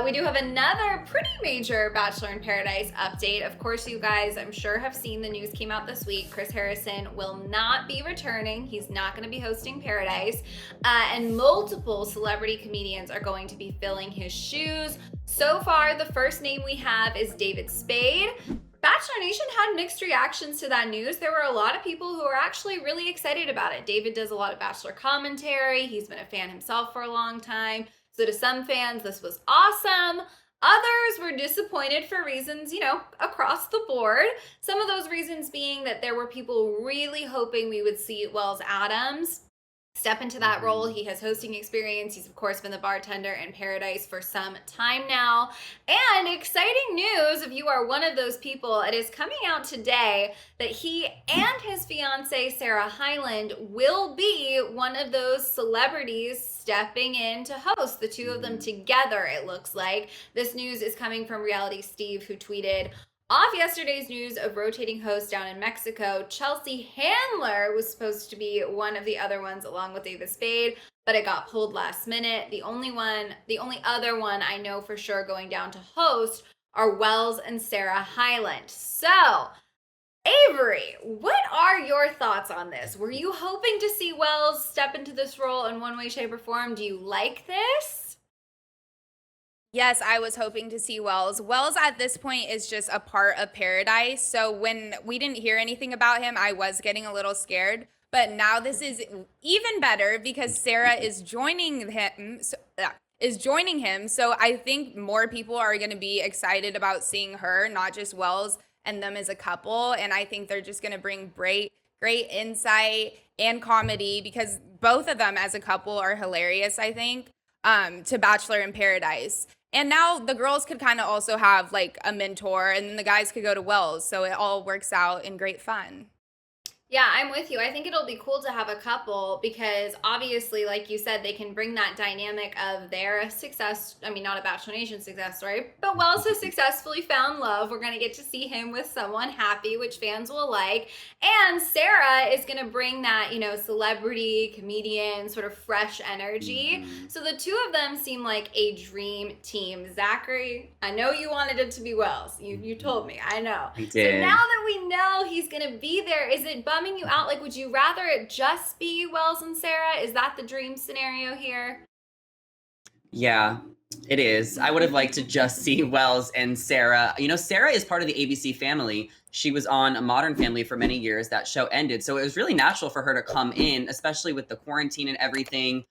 We do have another pretty major Bachelor in Paradise update. Of course, you guys, I'm sure, have seen the news came out this week. Chris Harrison will not be returning. He's not going to be hosting Paradise. And multiple celebrity comedians are going to be filling his shoes. So far, the first name we have is David Spade. Bachelor Nation had mixed reactions to that news. There were a lot of people who were actually really excited about it. David does a lot of Bachelor commentary. He's been a fan himself for a long time. So to some fans, this was awesome. Others were disappointed for reasons, across the board. Some of those reasons being that there were people really hoping we would see Wells Adams step into that role. He has hosting experience. He's, of course, been the bartender in Paradise for some time now. And exciting news, if you are one of those people, it is coming out today that he and his fiancée, Sarah Hyland, will be one of those celebrities stepping in to host. The two of them together, it looks like. This news is coming from Reality Steve, who tweeted, off yesterday's news of rotating hosts down in Mexico, Chelsea Handler was supposed to be one of the other ones along with David Spade, but it got pulled last minute. The only other one I know for sure going down to host are Wells and Sarah Hyland. So, Avery, what are your thoughts on this? Were you hoping to see Wells step into this role in one way, shape, or form? Do you like this? Yes, I was hoping to see Wells. Wells at this point is just a part of Paradise. So when we didn't hear anything about him, I was getting a little scared. But now this is even better because Sarah is joining him. So I think more people are going to be excited about seeing her, not just Wells and them as a couple. And I think they're just going to bring great insight and comedy because both of them as a couple are hilarious, I think, to Bachelor in Paradise. And now the girls could kind of also have like a mentor and then the guys could go to Wells. So it all works out in great fun. Yeah, I'm with you. I think it'll be cool to have a couple because obviously, like you said, they can bring that dynamic of their success. I mean, not a Bachelor Nation success story, but Wells has successfully found love. We're going to get to see him with someone happy, which fans will like. And Sarah is going to bring that, celebrity, comedian, sort of fresh energy. So the two of them seem like a dream team. Zachary, I know you wanted it to be Wells. You told me. I know. I did. So now that we know he's going to be there, is it bumming you out? Like, would you rather it just be Wells and Sarah? Is that the dream scenario here? Yeah, it is. I would have liked to just see Wells and Sarah. Sarah is part of the ABC family. She was on A Modern Family for many years. That show ended. So it was really natural for her to come in, especially with the quarantine and everything.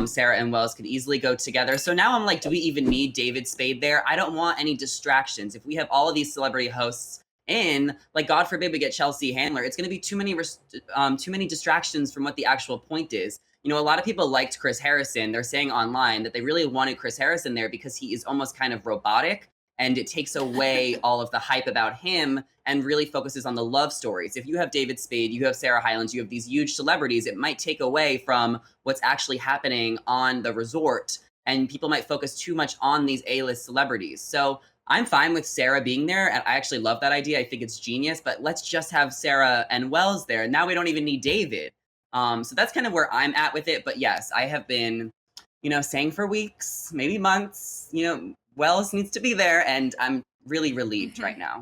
Sarah and Wells could easily go together. So now I'm like, do we even need David Spade there? I don't want any distractions. If we have all of these celebrity hosts in, like, God forbid we get Chelsea Handler, it's going to be too many distractions from what the actual point is. A lot of people liked Chris Harrison. They're saying online that they really wanted Chris Harrison there because he is almost kind of robotic and it takes away all of the hype about him and really focuses on the love stories. If you have David Spade, you have Sarah Hyland, you have these huge celebrities, it might take away from what's actually happening on the resort and people might focus too much on these A-list celebrities. So I'm fine with Sarah being there, and I actually love that idea. I think it's genius, but let's just have Sarah and Wells there. Now we don't even need David. So that's kind of where I'm at with it. But yes, I have been, saying for weeks, maybe months, Wells needs to be there, and I'm really relieved right now.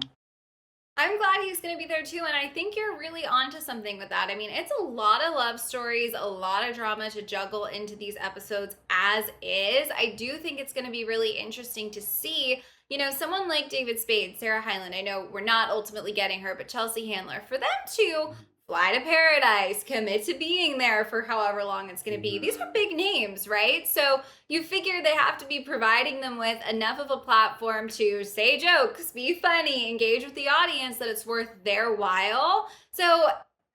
I'm glad he's going to be there too, and I think you're really onto something with that. I mean, it's a lot of love stories, a lot of drama to juggle into these episodes as is. I do think it's going to be really interesting to see, someone like David Spade, Sarah Hyland. I know we're not ultimately getting her, but Chelsea Handler, for them to fly to Paradise, commit to being there for however long it's going to be. These are big names, right? So you figure they have to be providing them with enough of a platform to say jokes, be funny, engage with the audience that it's worth their while. So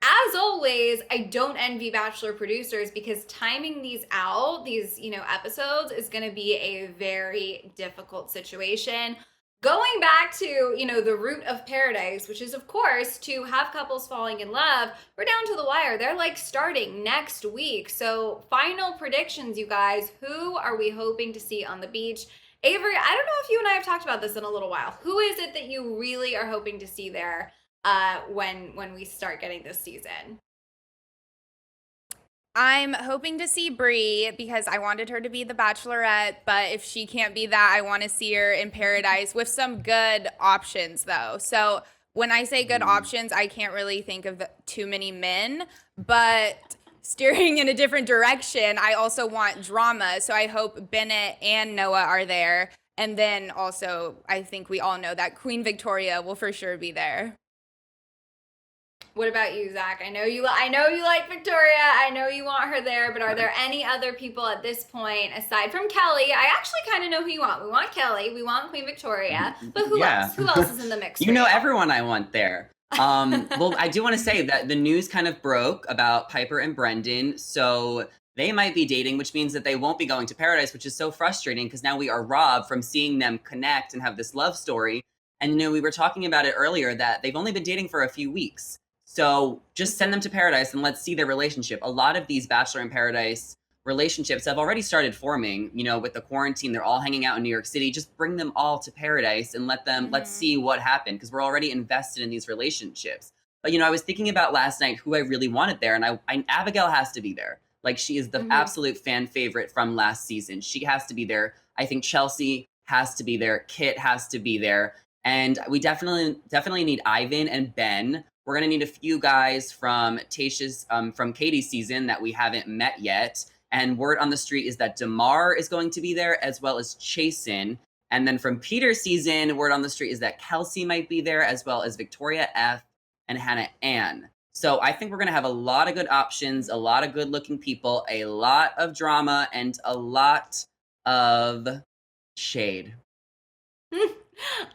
as always, I don't envy Bachelor producers because timing these out, these, episodes is going to be a very difficult situation. Going back to, the root of Paradise, which is, of course, to have couples falling in love, we're down to the wire. They're like starting next week. So final predictions, you guys. Who are we hoping to see on the beach? Avery, I don't know if you and I have talked about this in a little while. Who is it that you really are hoping to see there when we start getting this season? I'm hoping to see Brie because I wanted her to be the Bachelorette, but if she can't be that, I want to see her in Paradise with some good options, though. So when I say good options, I can't really think of too many men, but steering in a different direction, I also want drama. So I hope Bennett and Noah are there. And then also, I think we all know that Queen Victoria will for sure be there. What about you, Zach? I know you like Victoria. I know you want her there, but are there any other people at this point aside from Kelly? I actually kind of know who you want. We want Kelly. We want Queen Victoria. But who else? Who else is in the mix? You know everyone I want there. Well, I do want to say that the news kind of broke about Piper and Brendan, so they might be dating, which means that they won't be going to Paradise, which is so frustrating because now we are robbed from seeing them connect and have this love story. And we were talking about it earlier that they've only been dating for a few weeks. So just send them to Paradise and let's see their relationship. A lot of these Bachelor in Paradise relationships have already started forming, with the quarantine. They're all hanging out in New York City. Just bring them all to Paradise and let's see what happened, because we're already invested in these relationships. But, I was thinking about last night who I really wanted there, and Abigail has to be there. Like, she is the absolute fan favorite from last season. She has to be there. I think Chelsea has to be there. Kit has to be there. And we definitely need Ivan and Ben. We're gonna need a few guys from from Katie's season that we haven't met yet. And word on the street is that Damar is going to be there, as well as Chasen. And then from Peter's season, word on the street is that Kelsey might be there, as well as Victoria F. and Hannah Ann. So I think we're gonna have a lot of good options, a lot of good-looking people, a lot of drama, and a lot of shade.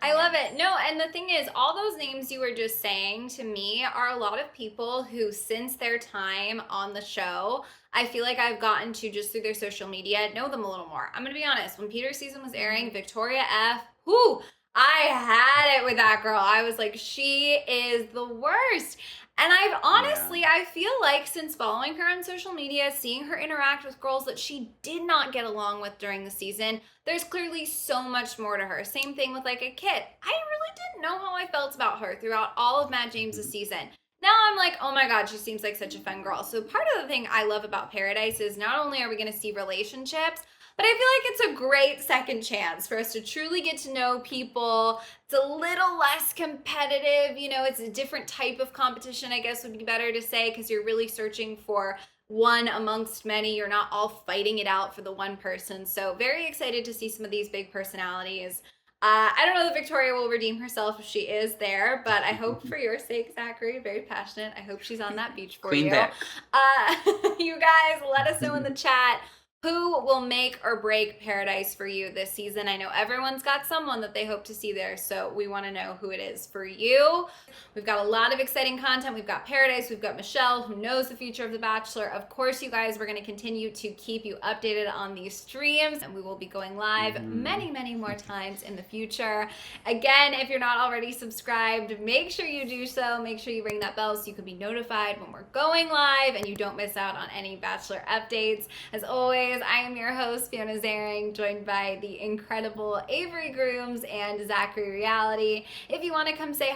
I love it. No, and the thing is, all those names you were just saying to me are a lot of people who, since their time on the show, I feel like I've gotten to, just through their social media, know them a little more. I'm going to be honest. When Peter's season was airing, Victoria F., I had it with that girl. I was like, she is the worst. And I feel like since following her on social media, seeing her interact with girls that she did not get along with during the season, there's clearly so much more to her. Same thing with like a Kit. I really didn't know how I felt about her throughout all of Matt James's season. Now I'm like, oh my God, she seems like such a fun girl. So part of the thing I love about Paradise is not only are we going to see relationships, but I feel like it's a great second chance for us to truly get to know people. It's a little less competitive, it's a different type of competition, I guess would be better to say, because you're really searching for one amongst many. You're not all fighting it out for the one person. So very excited to see some of these big personalities. I don't know that Victoria will redeem herself if she is there, but I hope for your sake, Zachary, very passionate. I hope she's on that beach for Queen you. Vic. You guys, let us know in the chat. Who will make or break Paradise for you this season? I know everyone's got someone that they hope to see there, so we want to know who it is for you. We've got a lot of exciting content. We've got Paradise. We've got Michelle, who knows the future of The Bachelor. Of course, you guys, we're going to continue to keep you updated on these streams, and we will be going live many, many more times in the future. Again, if you're not already subscribed, make sure you do so. Make sure you ring that bell so you can be notified when we're going live and you don't miss out on any Bachelor updates. As always, I am your host, Fiona Zaring, joined by the incredible Avery Grooms and Zachary Reality. If you want to come say hi